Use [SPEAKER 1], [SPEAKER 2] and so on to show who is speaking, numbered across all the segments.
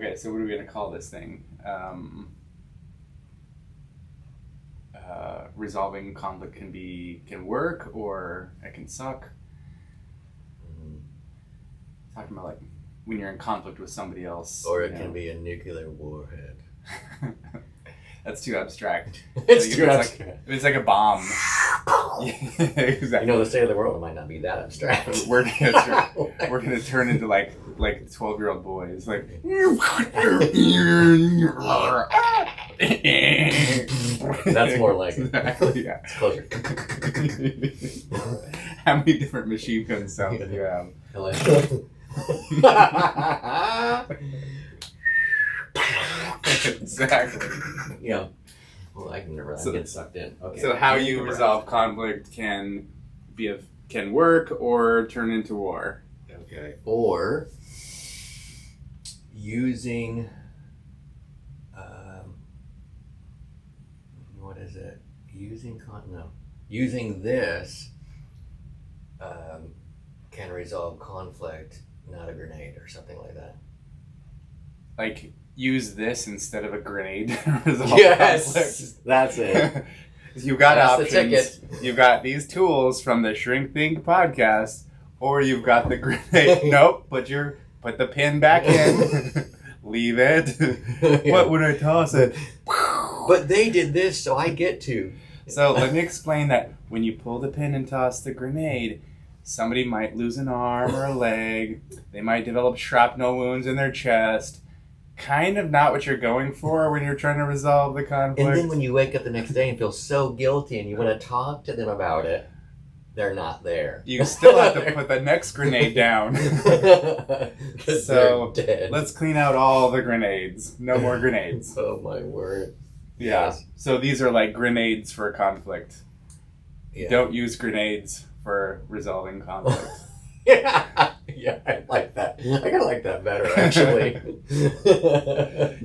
[SPEAKER 1] Okay, so what are we going to call this thing? Resolving conflict can work, or it can suck. Talking about like when you're in conflict with somebody else.
[SPEAKER 2] Or it can be a nuclear warhead.
[SPEAKER 1] That's too abstract.
[SPEAKER 2] It's too abstract.
[SPEAKER 1] It's like a bomb. Exactly.
[SPEAKER 2] You know, the state of the world might not be that abstract.
[SPEAKER 1] We're gonna turn into like 12-year-old boys. Like
[SPEAKER 2] That's more like it.
[SPEAKER 1] Exactly, yeah.
[SPEAKER 2] It's closer.
[SPEAKER 1] How many different machine gun sounds do you have? Exactly.
[SPEAKER 2] Yeah. Well, I can never get sucked in. Okay.
[SPEAKER 1] So how you resolve conflict can work or turn into war.
[SPEAKER 2] Okay. Or using what is it? Using this can resolve conflict, not a grenade or something like that.
[SPEAKER 1] Like use this instead of a grenade to resolve
[SPEAKER 2] yes,
[SPEAKER 1] conflict.
[SPEAKER 2] That's it.
[SPEAKER 1] You've got
[SPEAKER 2] That's
[SPEAKER 1] options. You've got these tools from the Shrink Think podcast, or you've got the grenade. Nope. Put the pin back in. Leave it.
[SPEAKER 2] Yeah.
[SPEAKER 1] What would I toss it?
[SPEAKER 2] But they did this, so I get to.
[SPEAKER 1] So let me explain that when you pull the pin and toss the grenade, somebody might lose an arm or a leg. They might develop shrapnel wounds in their chest. Kind of not what you're going for when you're trying to resolve the conflict.
[SPEAKER 2] And then when you wake up the next day and feel so guilty and you want to talk to them about it, they're not there.
[SPEAKER 1] You still have to put the next grenade down. So
[SPEAKER 2] they're dead.
[SPEAKER 1] Let's clean out all the grenades. No more grenades.
[SPEAKER 2] Oh my word.
[SPEAKER 1] Yeah.
[SPEAKER 2] Yes.
[SPEAKER 1] So these are like grenades for conflict.
[SPEAKER 2] Yeah.
[SPEAKER 1] Don't use grenades for resolving conflict.
[SPEAKER 2] Yeah, I like that. I kind of like that better, actually.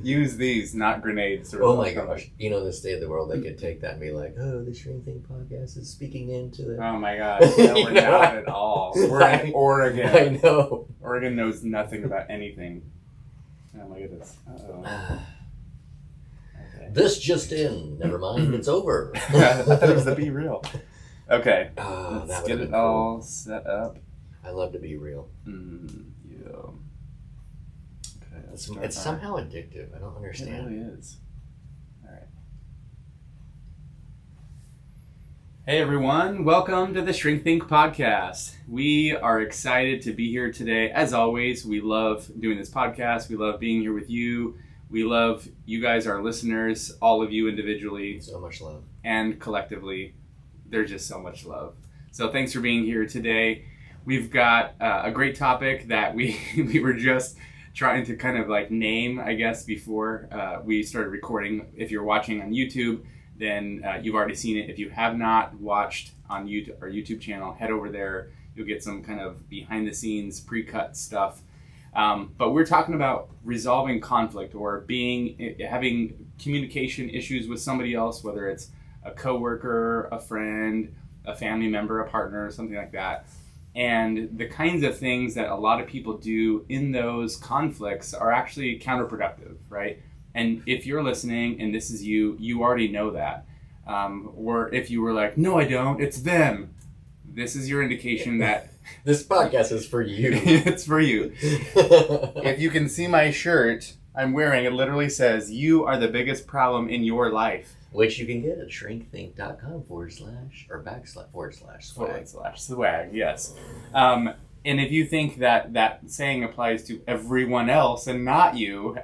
[SPEAKER 1] Use these, not grenades. To
[SPEAKER 2] Oh
[SPEAKER 1] resolve
[SPEAKER 2] my
[SPEAKER 1] conflict.
[SPEAKER 2] gosh. You know, the state of the world, they could take that and be like, oh, the Shrink Think podcast is speaking into it.
[SPEAKER 1] Oh my gosh. No, we're not at all. We're in Oregon.
[SPEAKER 2] I know.
[SPEAKER 1] Oregon knows nothing about anything. Oh my goodness. Uh-oh. Okay.
[SPEAKER 2] This just in. Never mind, it's over.
[SPEAKER 1] I thought it was the Be Real. Okay.
[SPEAKER 2] Oh, that
[SPEAKER 1] Let's
[SPEAKER 2] would
[SPEAKER 1] get
[SPEAKER 2] have
[SPEAKER 1] it
[SPEAKER 2] been
[SPEAKER 1] all
[SPEAKER 2] cool.
[SPEAKER 1] set up.
[SPEAKER 2] I love to be real.
[SPEAKER 1] Yeah. Okay,
[SPEAKER 2] It's somehow addictive. I don't
[SPEAKER 1] It
[SPEAKER 2] understand.
[SPEAKER 1] really is. All right. Hey everyone, welcome to the Shrink Think podcast. We are excited to be here today. As always, we love doing this podcast. We love being here with you. We love you guys, our listeners, all of you individually.
[SPEAKER 2] So much love.
[SPEAKER 1] And collectively. There's just so much love. So thanks for being here today. We've got a great topic that we were just trying to kind of like name, I guess, before we started recording. If you're watching on YouTube, then you've already seen it. If you have not watched on YouTube, our YouTube channel, head over there. You'll get some kind of behind the scenes pre-cut stuff. But we're talking about resolving conflict or having communication issues with somebody else, whether it's a coworker, a friend, a family member, a partner, something like that. And the kinds of things that a lot of people do in those conflicts are actually counterproductive, right? And if you're listening and this is you, you already know that. Or if you were like, no, I don't, it's them. This is your indication that
[SPEAKER 2] this podcast is for you.
[SPEAKER 1] It's for you. If you can see my shirt I'm wearing, it literally says, you are the biggest problem in your life.
[SPEAKER 2] Which you can get at shrinkthink.com/swag.
[SPEAKER 1] Yes. And if you think that saying applies to everyone else and not you,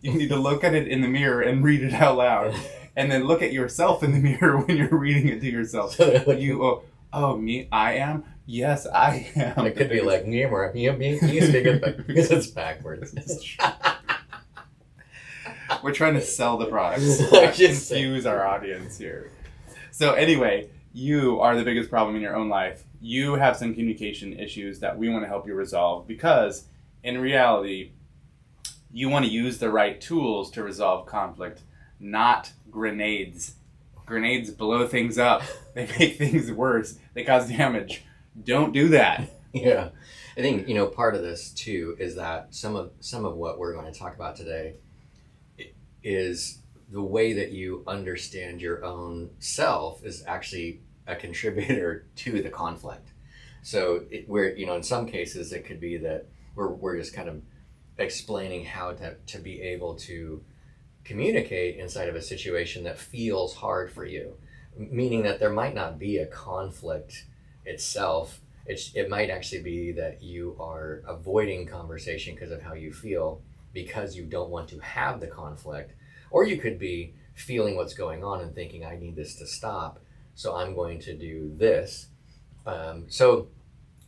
[SPEAKER 1] you need to look at it in the mirror and read it out loud. And then look at yourself in the mirror when you're reading it to yourself. Me, I am? Yes, I am.
[SPEAKER 2] It could be like, me, because it's backwards.
[SPEAKER 1] We're trying to sell the products. Confuse our audience here. So anyway, you are the biggest problem in your own life. You have some communication issues that we want to help you resolve because in reality, you want to use the right tools to resolve conflict, not grenades. Grenades blow things up. They make things worse. They cause damage. Don't do that.
[SPEAKER 2] Yeah. I think, part of this too is that some of what we're going to talk about today is the way that you understand your own self is actually a contributor to the conflict. So in some cases it could be that we're just kind of explaining how to be able to communicate inside of a situation that feels hard for you, meaning that there might not be a conflict itself. It might actually be that you are avoiding conversation because of how you feel, because you don't want to have the conflict. Or you could be feeling what's going on and thinking, I need this to stop, so I'm going to do this. So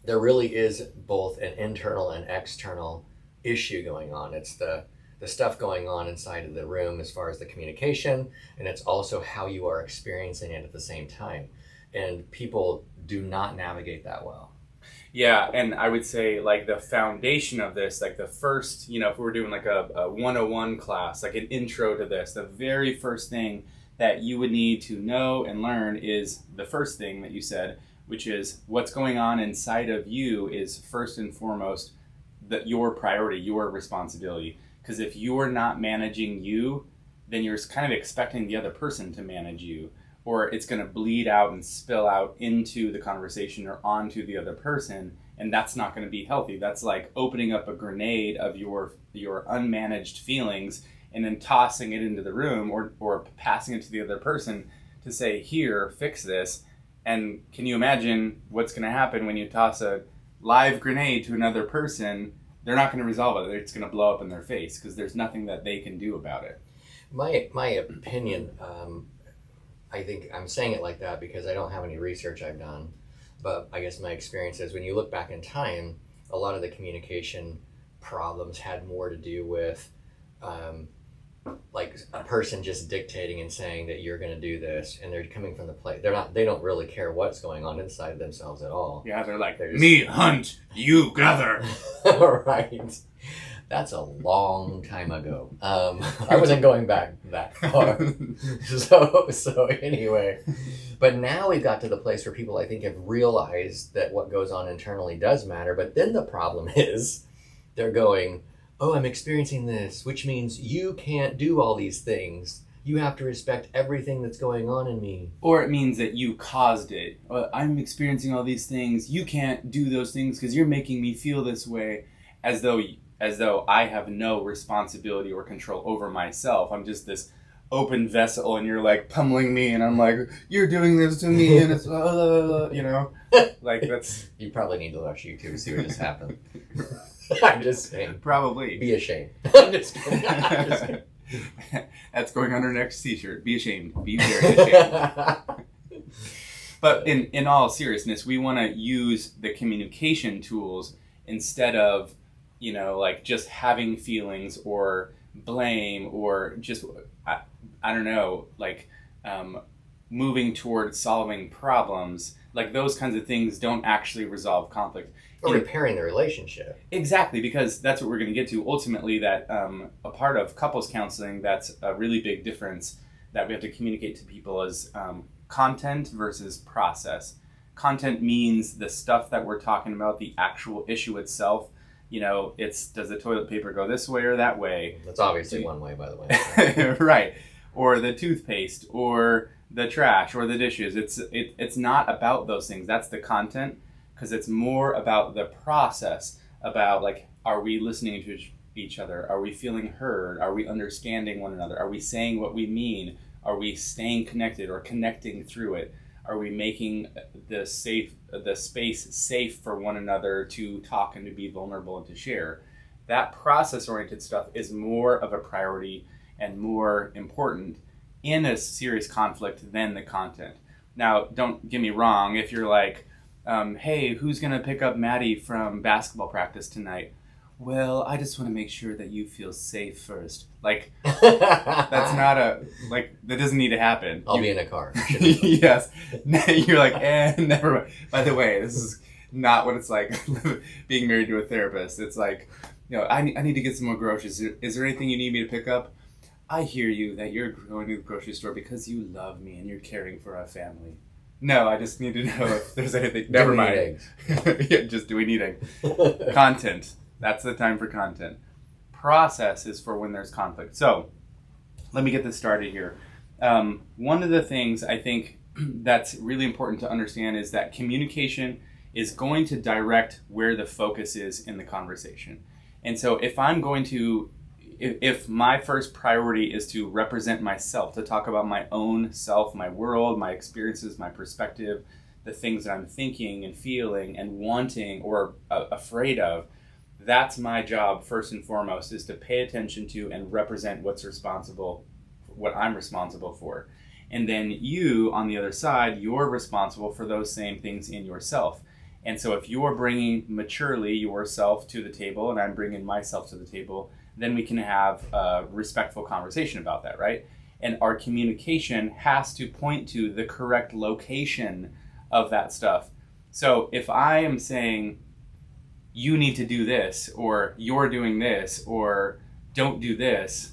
[SPEAKER 2] there really is both an internal and external issue going on. It's the stuff going on inside of the room as far as the communication, and it's also how you are experiencing it at the same time. And people do not navigate that well.
[SPEAKER 1] Yeah, and I would say like the foundation of this, like the first, if we were doing like a 101 class, like an intro to this, the very first thing that you would need to know and learn is the first thing that you said, which is what's going on inside of you is first and foremost your priority, your responsibility. Because if you're not managing you, then you're kind of expecting the other person to manage you, or it's going to bleed out and spill out into the conversation or onto the other person, and that's not going to be healthy. That's like opening up a grenade of your unmanaged feelings and then tossing it into the room or passing it to the other person to say, here, fix this. And can you imagine what's going to happen when you toss a live grenade to another person? They're not going to resolve it. It's going to blow up in their face because there's nothing that they can do about it.
[SPEAKER 2] My opinion, I think I'm saying it like that because I don't have any research I've done, but I guess my experience is when you look back in time, a lot of the communication problems had more to do with like a person just dictating and saying that you're going to do this, and they're coming from the place. They don't really care what's going on inside themselves at all.
[SPEAKER 1] Yeah, they're like, me hunt, you gather.
[SPEAKER 2] Right. That's a long time ago. I wasn't going back that far. So anyway, but now we've got to the place where people, I think, have realized that what goes on internally does matter. But then the problem is they're going, oh, I'm experiencing this, which means you can't do all these things. You have to respect everything that's going on in me.
[SPEAKER 1] Or it means that you caused it. I'm experiencing all these things. You can't do those things because you're making me feel this way, as though I have no responsibility or control over myself. I'm just this open vessel, and you're like pummeling me, and I'm like, you're doing this to me, and it's, like that's...
[SPEAKER 2] You probably need to watch YouTube to see what just happened. I'm just saying.
[SPEAKER 1] Probably.
[SPEAKER 2] Be ashamed. I'm just kidding.
[SPEAKER 1] That's going on our next t-shirt. Be ashamed. Be very ashamed. But in all seriousness, we want to use the communication tools instead of, like just having feelings or blame or just, I don't know, like moving towards solving problems. Like those kinds of things don't actually resolve conflict.
[SPEAKER 2] Or repairing the relationship.
[SPEAKER 1] Exactly, because that's what we're going to get to. Ultimately, that a part of couples counseling, that's a really big difference that we have to communicate to people is content versus process. Content means the stuff that we're talking about, the actual issue itself. It's, does the toilet paper go this way or that way?
[SPEAKER 2] That's obviously one way, by the way.
[SPEAKER 1] Right. Or the toothpaste, or the trash, or the dishes. It's not about those things. That's the content, because it's more about the process, about like, are we listening to each other? Are we feeling heard? Are we understanding one another? Are we saying what we mean? Are we staying connected or connecting through it? Are we making the space safe for one another to talk and to be vulnerable and to share? That process-oriented stuff is more of a priority and more important in a serious conflict than the content. Now, don't get me wrong. If you're like, hey, who's going to pick up Maddie from basketball practice tonight? Well, I just want to make sure that you feel safe first. Like, that's not that doesn't need to happen.
[SPEAKER 2] I'll be in a car.
[SPEAKER 1] Yes. You're like, never mind. By the way, this is not what it's like being married to a therapist. It's like, I need to get some more groceries. Is there anything you need me to pick up? I hear you that you're going to the grocery store because you love me and you're caring for our family. No, I just need to know if there's anything. Never mind.
[SPEAKER 2] Eggs?
[SPEAKER 1] Yeah, just do we need eggs? Content. That's the time for content. Process is for when there's conflict. So let me get this started here. One of the things I think that's really important to understand is that communication is going to direct where the focus is in the conversation. And so if my first priority is to represent myself, to talk about my own self, my world, my experiences, my perspective, the things that I'm thinking and feeling and wanting or afraid of, that's my job first and foremost, is to pay attention to and represent what I'm responsible for. And then you, on the other side, you're responsible for those same things in yourself. And so if you're bringing maturely yourself to the table and I'm bringing myself to the table, then we can have a respectful conversation about that, right? And our communication has to point to the correct location of that stuff. So if I am saying, you need to do this, or you're doing this, or don't do this,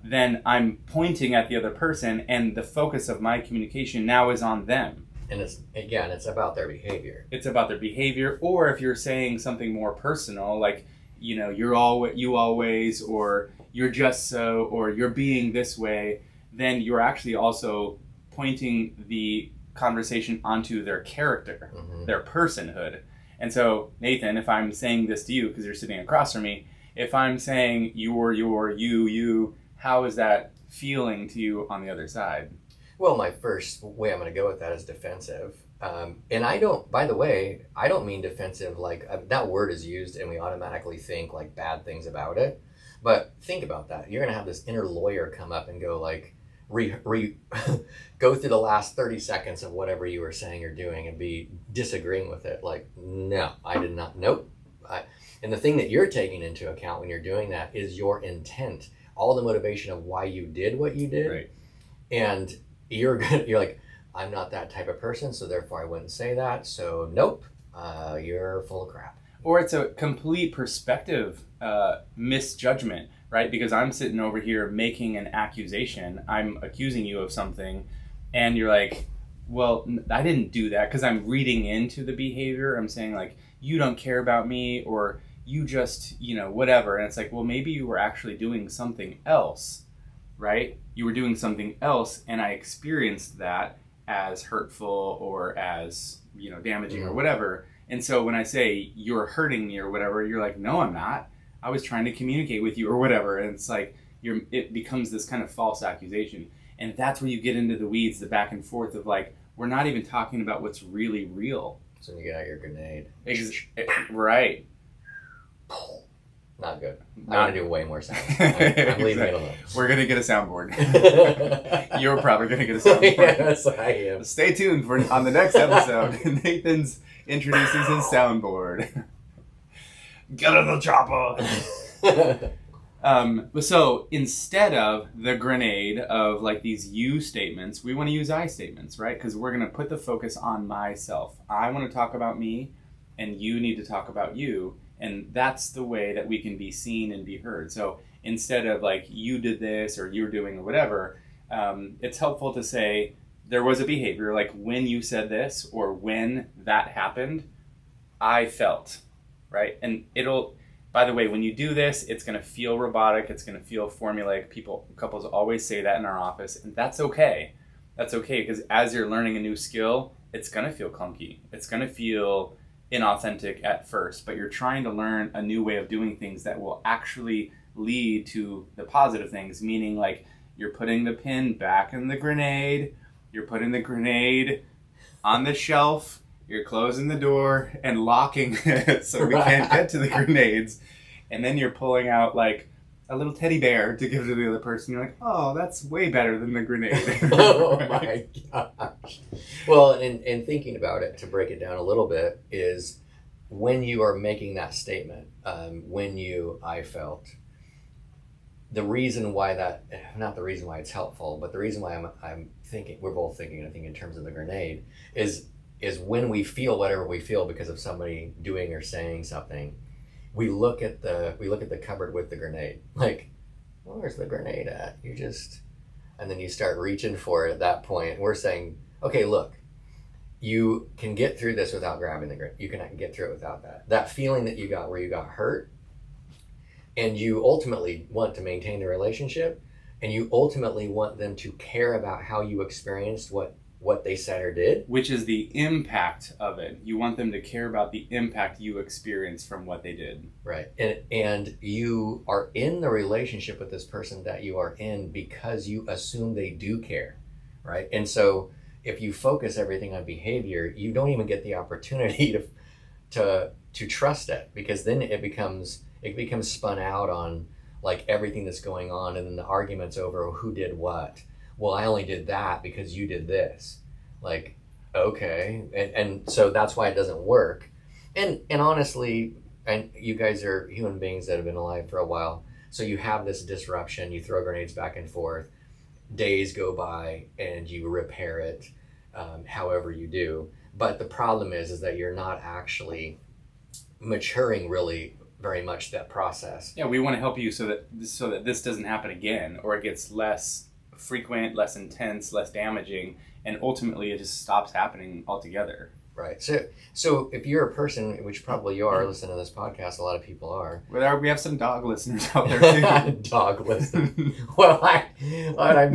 [SPEAKER 1] then I'm pointing at the other person, and the focus of my communication now is on them.
[SPEAKER 2] And it's about their behavior.
[SPEAKER 1] It's about their behavior, or if you're saying something more personal, like, you always, or you're just so, or you're being this way, then you're actually also pointing the conversation onto their character, their personhood. And so, Nathan, if I'm saying this to you, because you're sitting across from me, if I'm saying you, how is that feeling to you on the other side?
[SPEAKER 2] Well, my first way I'm going to go with that is defensive. And I don't mean defensive like that word is used and we automatically think like bad things about it. But think about that. You're going to have this inner lawyer come up and go like, go through the last 30 seconds of whatever you were saying or doing and be disagreeing with it. Like, no, I did not. Nope. And the thing that you're taking into account when you're doing that is your intent, all the motivation of why you did what you did.
[SPEAKER 1] Right.
[SPEAKER 2] And you're like, I'm not that type of person, so therefore I wouldn't say that. So nope, you're full of crap.
[SPEAKER 1] Or it's a complete perspective misjudgment, right? Because I'm sitting over here making an accusation. I'm accusing you of something, and you're like, well, I didn't do that, because I'm reading into the behavior. I'm saying like, you don't care about me, or you just, whatever. And it's like, well, maybe you were actually doing something else, right? You were doing something else, and I experienced that as hurtful or as, damaging or whatever. And so when I say you're hurting me or whatever, you're like, no, I'm not. I was trying to communicate with you or whatever. And it's like, it becomes this kind of false accusation. And that's where you get into the weeds, the back and forth of like, we're not even talking about what's really real.
[SPEAKER 2] So when you get out your grenade.
[SPEAKER 1] Right.
[SPEAKER 2] Not good. I'm going to do way more sound. I'm leaving it alone.
[SPEAKER 1] We're going to get a soundboard. You're probably going to get a soundboard.
[SPEAKER 2] Yes, I am.
[SPEAKER 1] Stay tuned on the next episode. Nathan's introduces his soundboard. Get in the chopper! So instead of the grenade of like these you statements, we want to use I statements, right? Because we're going to put the focus on myself. I want to talk about me, and you need to talk about you. And that's the way that we can be seen and be heard. So instead of like, you did this or you're doing or whatever, it's helpful to say, there was a behavior, like when you said this or when that happened, I felt, right? And by the way, when you do this, it's going to feel robotic. It's going to feel formulaic. Couples always say that in our office, and that's okay. That's okay, because as you're learning a new skill, it's going to feel clunky. It's going to feel inauthentic at first, but you're trying to learn a new way of doing things that will actually lead to the positive things, meaning like you're putting the pin back in the grenade, you're putting the grenade on the shelf, you're closing the door and locking it so we can't get to the grenades, and then you're pulling out like a little teddy bear to give to the other person. You're like, oh, that's way better than the grenade.
[SPEAKER 2] Oh my gosh. Well, and thinking about it, to break it down a little bit, is when you are making that statement, I felt, the reason why not the reason why it's helpful, but the reason why I'm thinking, we're both thinking, I think in terms of the grenade, is when we feel whatever we feel because of somebody doing or saying something, we look at the cupboard with the grenade. Like, well, where's the grenade at? And then you start reaching for it at that point. We're saying, okay, look, you can get through this without grabbing the grip. You can get through it without that feeling that you got where you got hurt, and you ultimately want to maintain the relationship, and you ultimately want them to care about how you experienced what they said or did.
[SPEAKER 1] Which is the impact of it. You want them to care about the impact you experienced from what they did.
[SPEAKER 2] Right. And you are in the relationship with this person that you are in because you assume they do care, right? And so if you focus everything on behavior, you don't even get the opportunity to trust it, because then it becomes spun out on like everything that's going on, and then the arguments over who did what. Well, I only did that because you did this. Like, okay. And so that's why it doesn't work. And honestly, and you guys are human beings that have been alive for a while. So you have this disruption, you throw grenades back and forth, days go by and you repair it, however you do. But the problem is that you're not actually maturing really very much that process.
[SPEAKER 1] Yeah, we want to help you so that this doesn't happen again, or it gets less frequent, less intense, less damaging, and ultimately it just stops happening altogether.
[SPEAKER 2] Right. So if you're a person, which probably you are, listening to this podcast, a lot of people are.
[SPEAKER 1] Well, we have some dog listeners out there too.
[SPEAKER 2] Dog listeners. Well, I'm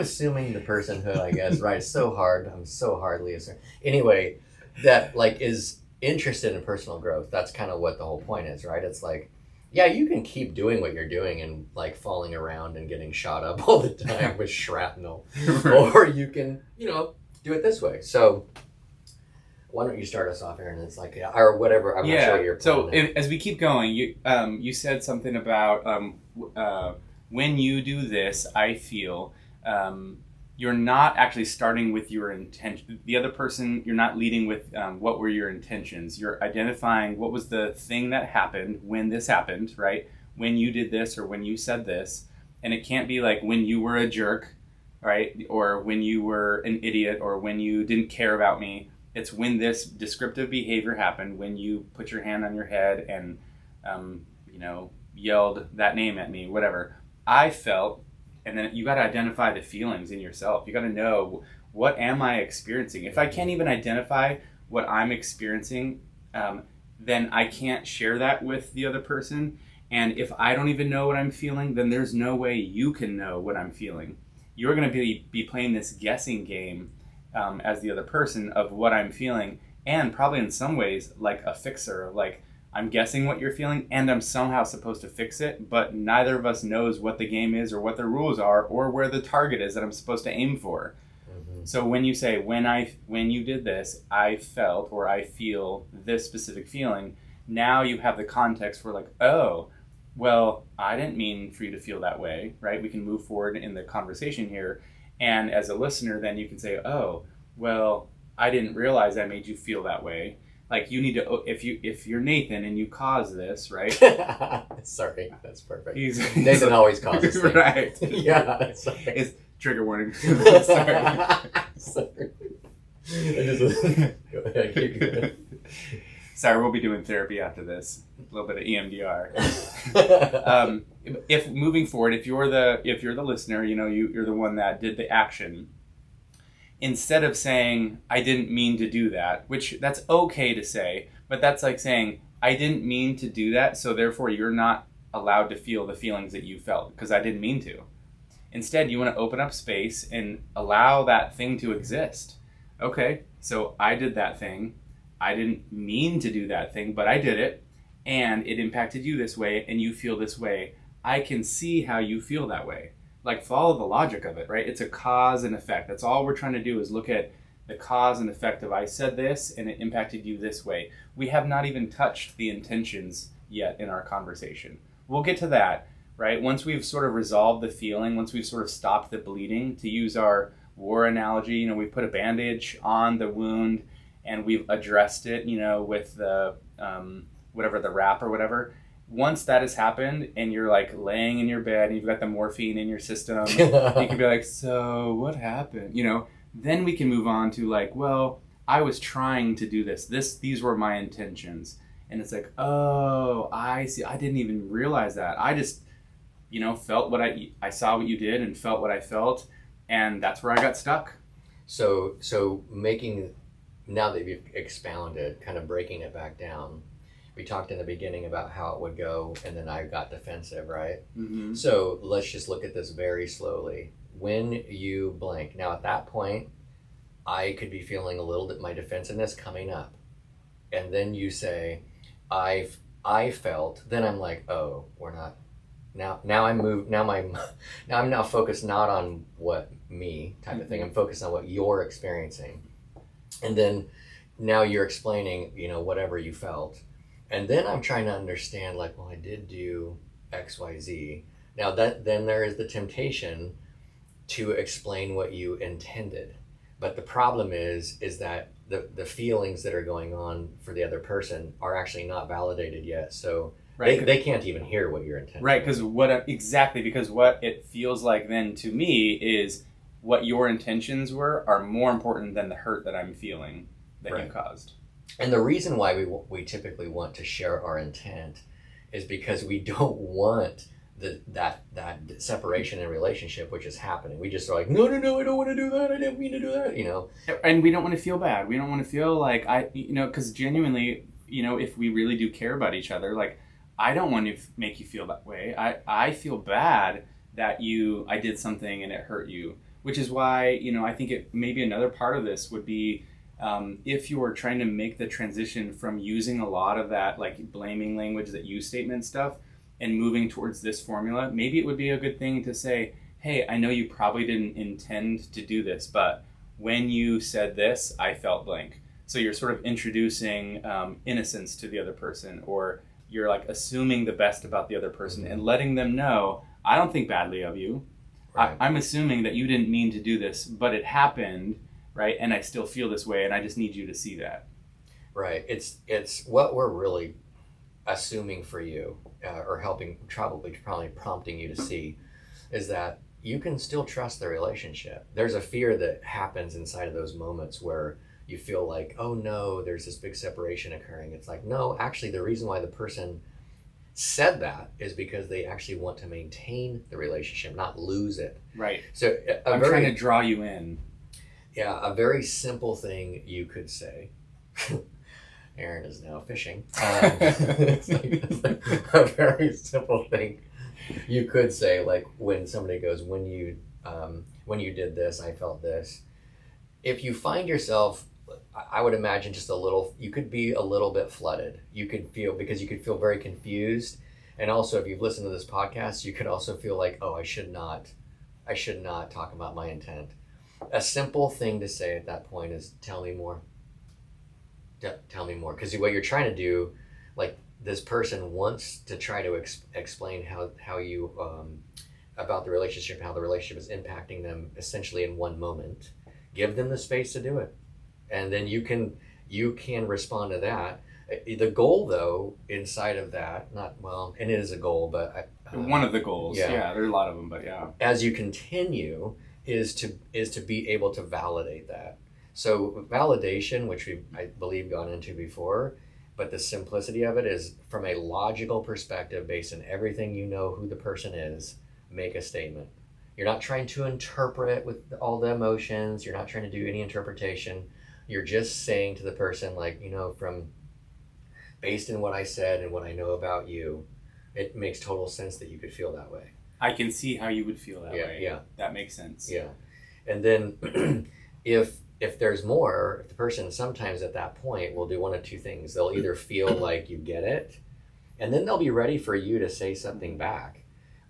[SPEAKER 2] assuming the personhood, I guess, right? It's so hard. I'm so hardly assuming. Anyway, that like is interested in personal growth. That's kind of what the whole point is, right? It's like, yeah, you can keep doing what you're doing and like falling around and getting shot up all the time with shrapnel. Right. Or you can, do it this way. So why don't you start us off, Aaron? It's like, or whatever. I'm not sure what you're
[SPEAKER 1] so as we keep going, you said something about when you do this, I feel you're not actually starting with your intention. The other person, you're not leading with what were your intentions. You're identifying what was the thing that happened when this happened, right? When you did this or when you said this. And it can't be like when you were a jerk, right? Or when you were an idiot, or when you didn't care about me. It's when this descriptive behavior happened, when you put your hand on your head and, yelled that name at me, whatever. I felt. And then you got to identify the feelings in yourself. You got to know, what am I experiencing? If I can't even identify what I'm experiencing, then I can't share that with the other person. And if I don't even know what I'm feeling, then there's no way you can know what I'm feeling. You're going to be playing this guessing game as the other person of what I'm feeling. And probably in some ways like a fixer, like, I'm guessing what you're feeling, and I'm somehow supposed to fix it, but neither of us knows what the game is or what the rules are or where the target is that I'm supposed to aim for. Mm-hmm. So when you say, when you did this, I felt or I feel this specific feeling, now you have the context for like, oh, well, I didn't mean for you to feel that way, right? We can move forward in the conversation here. And as a listener, then you can say, oh, well, I didn't realize I made you feel that way. Like, you need to, if you're Nathan and you cause this, right?
[SPEAKER 2] Sorry, that's perfect.
[SPEAKER 1] Nathan
[SPEAKER 2] always causes things.
[SPEAKER 1] Right.
[SPEAKER 2] Yeah. Sorry.
[SPEAKER 1] It's trigger warning. Sorry.
[SPEAKER 2] Sorry. Go ahead, keep going.
[SPEAKER 1] Sorry, we'll be doing therapy after this. A little bit of EMDR. If moving forward, if you're the listener, you're the one that did the action. Instead of saying, I didn't mean to do that, which that's okay to say, but that's like saying, I didn't mean to do that, so therefore you're not allowed to feel the feelings that you felt, because I didn't mean to. Instead, you want to open up space and allow that thing to exist. Okay, so I did that thing. I didn't mean to do that thing, but I did it, and it impacted you this way, and you feel this way. I can see how you feel that way. Like, follow the logic of it, right? It's a cause and effect. That's all we're trying to do, is look at the cause and effect of, I said this and it impacted you this way. We have not even touched the intentions yet in our conversation. We'll get to that, right? Once we've sort of resolved the feeling, once we've sort of stopped the bleeding, to use our war analogy, we put a bandage on the wound and we've addressed it, with the, whatever, the wrap or whatever. Once that has happened and you're like laying in your bed and you've got the morphine in your system, you can be like, so what happened? Then we can move on to like, well, I was trying to do this. These were my intentions. And it's like, oh, I see. I didn't even realize that. I just, felt what I saw what you did and felt what I felt. And that's where I got stuck.
[SPEAKER 2] So making, now that you've expounded, kind of breaking it back down, we talked in the beginning about how it would go, and then I got defensive, right?
[SPEAKER 1] Mm-hmm.
[SPEAKER 2] So let's just look at this very slowly. When you blank, now at that point, I could be feeling a little bit my defensiveness coming up, and then you say, I felt. Then I'm like, oh, we're not. Now I move. Now I'm now focused not on what me type of thing. I'm focused on what you're experiencing, and then now you're explaining, whatever you felt, and then I'm trying to understand, like, well, I did do X, Y, Z. Now then there is the temptation to explain what you intended. But the problem is that the feelings that are going on for the other person are actually not validated yet. So
[SPEAKER 1] Right.
[SPEAKER 2] they can't even hear what you're intending.
[SPEAKER 1] Right, because what it feels like then to me is what your intentions are more important than the hurt that I'm feeling that
[SPEAKER 2] Right.
[SPEAKER 1] you caused.
[SPEAKER 2] And the reason why we typically want to share our intent is because we don't want that separation in relationship, which is happening. We just are like, no, I don't want to do that. I didn't mean to do that.
[SPEAKER 1] And we don't want to feel bad. We don't want to feel like because genuinely, if we really do care about each other, like, I don't want to make you feel that way. I feel bad that I did something and it hurt you, which is why, I think maybe another part of this would be, if you are trying to make the transition from using a lot of that, like, blaming language, that you statement stuff, and moving towards this formula, maybe it would be a good thing to say, hey, I know you probably didn't intend to do this, but when you said this, I felt blank. So you're sort of introducing innocence to the other person, or you're like assuming the best about the other person and letting them know, I don't think badly of you.
[SPEAKER 2] Right.
[SPEAKER 1] I'm assuming that you didn't mean to do this, but it happened, right? And I still feel this way, and I just need you to see that.
[SPEAKER 2] Right. It's what we're really assuming for you, or helping, probably prompting you to see, is that you can still trust the relationship. There's a fear that happens inside of those moments where you feel like, oh no, there's this big separation occurring. It's like, no, actually the reason why the person said that is because they actually want to maintain the relationship, not lose it.
[SPEAKER 1] Right.
[SPEAKER 2] So
[SPEAKER 1] I'm trying to draw you in.
[SPEAKER 2] Yeah, a very simple thing you could say. Aaron is now fishing. It's like a very simple thing you could say, like, when somebody goes, when you did this, I felt this. If you find yourself, I would imagine you could be a little bit flooded. You could feel very confused. And also, if you've listened to this podcast, you could also feel like, oh, I should not talk about my intent. A simple thing to say at that point is, tell me more. Tell me more. Because what you're trying to do, like, this person wants to try to explain how you, about the relationship, how the relationship is impacting them essentially in one moment. Give them the space to do it. And then you can respond to that. The goal, though, inside of that, and it is a goal, but
[SPEAKER 1] one of the goals.
[SPEAKER 2] Yeah.
[SPEAKER 1] Yeah, there are a lot of them, but yeah.
[SPEAKER 2] As you continue, is to be able to validate that. So validation, which I believe gone into before, but the simplicity of it is, from a logical perspective, based on everything you know who the person is, make a statement. You're not trying to interpret with all the emotions. You're not trying to do any interpretation. You're just saying to the person, like, from based on what I said and what I know about you, it makes total sense that you could feel that way.
[SPEAKER 1] I can see how you would feel that way.
[SPEAKER 2] Yeah.
[SPEAKER 1] That makes sense.
[SPEAKER 2] Yeah. And then if there's more, if the person sometimes at that point will do one of two things. They'll either feel like you get it, and then they'll be ready for you to say something back,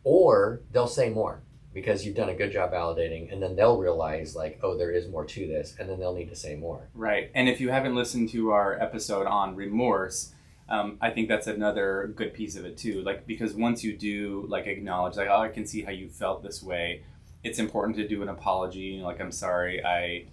[SPEAKER 2] or they'll say more because you've done a good job validating, and then they'll realize, like, oh, there is more to this, and then they'll need to say more.
[SPEAKER 1] Right. And if you haven't listened to our episode on remorse, I think that's another good piece of it too. Like, because once you do, like, acknowledge, like, oh, I can see how you felt this way, it's important to do an apology, like, I'm sorry I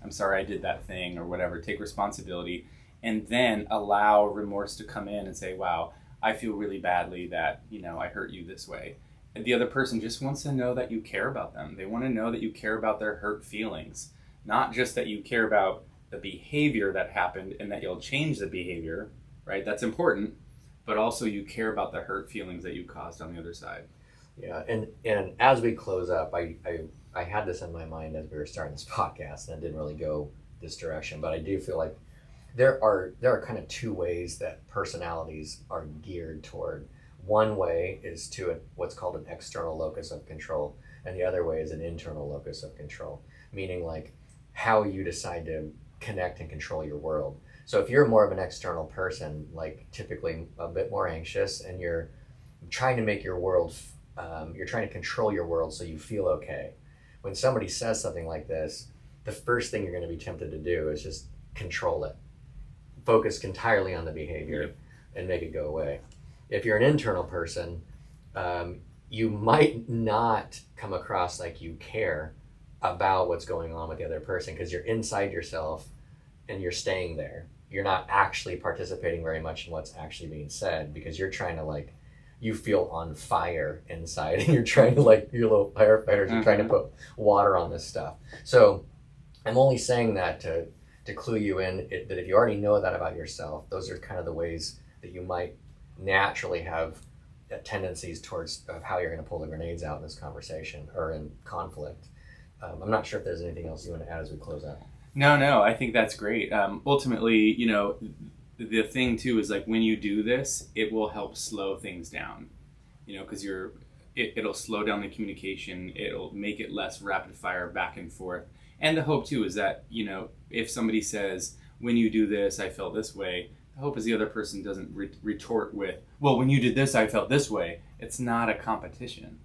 [SPEAKER 1] did that thing, or whatever. Take responsibility, and then allow remorse to come in and say, wow, I feel really badly that, I hurt you this way. And the other person just wants to know that you care about them. They want to know that you care about their hurt feelings, not just that you care about the behavior that happened and that you'll change the behavior, right? That's important, but also you care about the hurt feelings that you caused on the other side.
[SPEAKER 2] Yeah, and as we close up, I I had this in my mind as we were starting this podcast, and it didn't really go this direction, but I do feel like there are kind of two ways that personalities are geared toward. One way is to what's called an external locus of control, and the other way is an internal locus of control, meaning like how you decide to connect and control your world. So if you're more of an external person, like typically a bit more anxious, and you're trying to make your world, you're trying to control your world so you feel okay. When somebody says something like this, the first thing you're going to be tempted to do is just control it. Focus entirely on the behavior and make it go away. If you're an internal person, you might not come across like you care about what's going on with the other person because you're inside yourself and you're staying there. You're not actually participating very much in what's actually being said because you're trying to like, you feel on fire inside and you're trying to like, your little firefighters, you're trying to put water on this stuff. So I'm only saying that to clue you in that if you already know that about yourself, those are kind of the ways that you might naturally have tendencies towards of how you're going to pull the grenades out in this conversation or in conflict. I'm not sure if there's anything else you want to add as we close out.
[SPEAKER 1] No, I think that's great. Ultimately, the thing too is like when you do this, it will help slow things down, because it'll slow down the communication. It'll make it less rapid fire back and forth. And the hope too is that, if somebody says, when you do this, I felt this way, the hope is the other person doesn't retort with, well, when you did this, I felt this way. It's not a competition,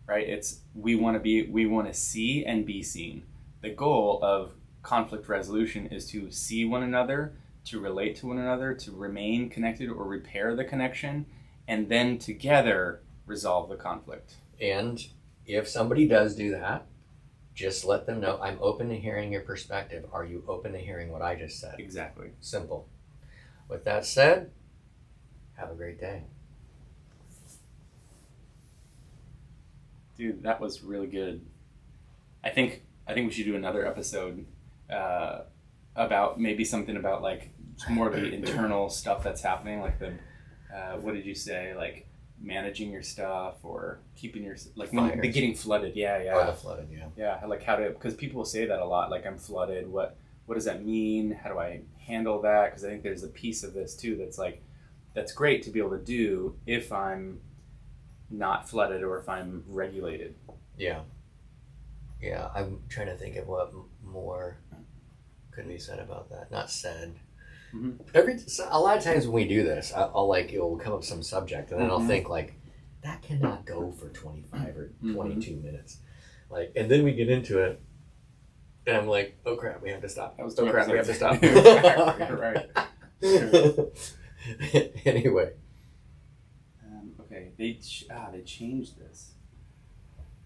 [SPEAKER 1] right? It's, we want to see and be seen. The goal of conflict resolution is to see one another, to relate to one another, to remain connected or repair the connection, and then together resolve the conflict.
[SPEAKER 2] And if somebody does do that, just let them know, I'm open to hearing your perspective. Are you open to hearing what I just said?
[SPEAKER 1] Exactly.
[SPEAKER 2] Simple. With that said, have a great day.
[SPEAKER 1] Dude, that was really good. I think we should do another episode about maybe something about like more of the internal stuff that's happening, like the what did you say, like managing your stuff or keeping your like when you're getting flooded.
[SPEAKER 2] Or the flooded,
[SPEAKER 1] like how to, because people will say that a lot, like I'm flooded, what does that mean, how do I handle that? Because I think there's a piece of this too that's great to be able to do if I'm not flooded or if I'm regulated.
[SPEAKER 2] Yeah, I'm trying to think of what more could be said about that. Not said. Mm-hmm. A lot of times when we do this, I'll like, it'll come up some subject and then I'll think like, that cannot go for 25 or 22 minutes. Like, and then we get into it and I'm like, oh crap, we have to stop. Oh crap, we have to stop.
[SPEAKER 1] Right.
[SPEAKER 2] Anyway.
[SPEAKER 1] Okay, they changed this.